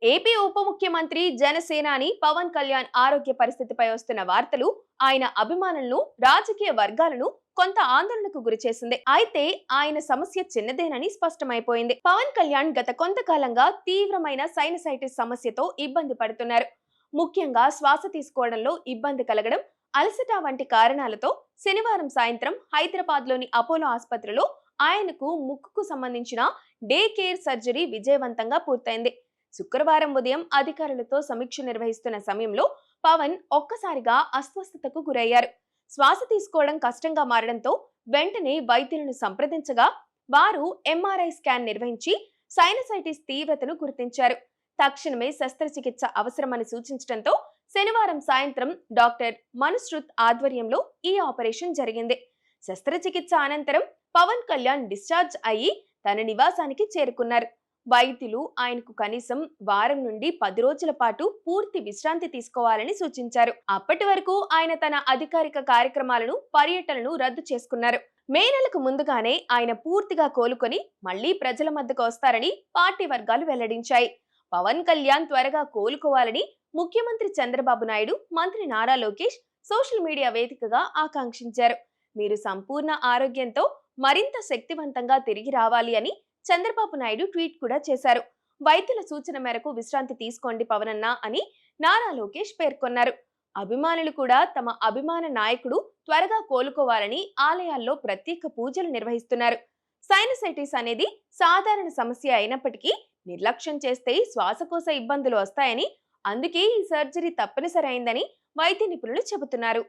AP ఉప ముఖ్యమంత్రి జనసేనాని పవన్ కళ్యాణ్ ఆరోగ్య పరిస్థితిపై వస్తున్న వార్తలు ఆయన అభిమానులను రాజకీయ వర్గాలను కొంత ఆందోళనకు గురిచేసింది. అయితే ఆయన సమస్య చిన్నదేనని స్పష్టమైపోయింది. పవన్ కళ్యాణ్ గత కొంతకాలంగా తీవ్రమైన సైనసైటిస్ సమస్యతో ఇబ్బంది పడుతున్నారు. ముఖ్యంగా శ్వాస తీసుకోవడంలో ఇబ్బంది కలగడం, అలసట వంటి కారణాలతో శనివారం సాయంత్రం హైదరాబాద్ లోని అపోలో ఆసుపత్రిలో ఆయనకు ముక్కుకు సంబంధించిన డే కేర్ సర్జరీ విజయవంతంగా పూర్తయింది. శుక్రవారం ఉదయం అధికారులతో సమీక్ష నిర్వహిస్తున్న సమయంలో పవన్ ఒక్కసారిగా అస్వస్థతకు గురయ్యారు. శ్వాస తీసుకోవడం కష్టంగా మారడంతో వెంటనే వైద్యులను సంప్రదించగా వారు ఎంఆర్ఐ స్కాన్ నిర్వహించి సైనసైటిస్ తీవ్రతను గుర్తించారు. తక్షణమే శస్త్రచికిత్స అవసరమని సూచించడంతో శనివారం సాయంత్రం డాక్టర్ మనుశ్రుత్ ఆధ్వర్యంలో ఈ ఆపరేషన్ జరిగింది. శస్త్రచికిత్స అనంతరం పవన్ కళ్యాణ్ డిశ్చార్జ్ అయ్యి తన నివాసానికి చేరుకున్నారు. వైద్యులు ఆయనకు కనీసం వారం నుండి 10 రోజుల పాటు పూర్తి విశ్రాంతి తీసుకోవాలని సూచించారు. అప్పటి వరకు ఆయన తన అధికారిక కార్యక్రమాలను, పర్యటనను రద్దు చేసుకున్నారు. మే నెలకు ముందుగానే ఆయన పూర్తిగా కోలుకొని మళ్లీ ప్రజల మధ్యకు వస్తారని పార్టీ వర్గాలు వెల్లడించాయి. పవన్ కళ్యాణ్ త్వరగా కోలుకోవాలని ముఖ్యమంత్రి చంద్రబాబు నాయుడు, మంత్రి నారా లోకేష్ సోషల్ మీడియా వేదికగా ఆకాంక్షించారు. మీరు సంపూర్ణ ఆరోగ్యంతో మరింత శక్తివంతంగా తిరిగి రావాలి అని చంద్రబాబు నాయుడు ట్వీట్ కూడా చేశారు. వైద్యుల సూచన మేరకు విశ్రాంతి తీసుకోండి పవనన్న అని నారా లోకేష్ పేర్కొన్నారు. అభిమానులు కూడా తమ అభిమాన నాయకుడు త్వరగా కోలుకోవాలని ఆలయాల్లో ప్రత్యేక పూజలు నిర్వహిస్తున్నారు. సైనసైటిస్ అనేది సాధారణ సమస్య అయినప్పటికీ నిర్లక్ష్యం చేస్తే శ్వాసకోశ ఇబ్బందులు వస్తాయని, అందుకే ఈ సర్జరీ తప్పనిసరి అయిందని వైద్య నిపుణులు చెబుతున్నారు.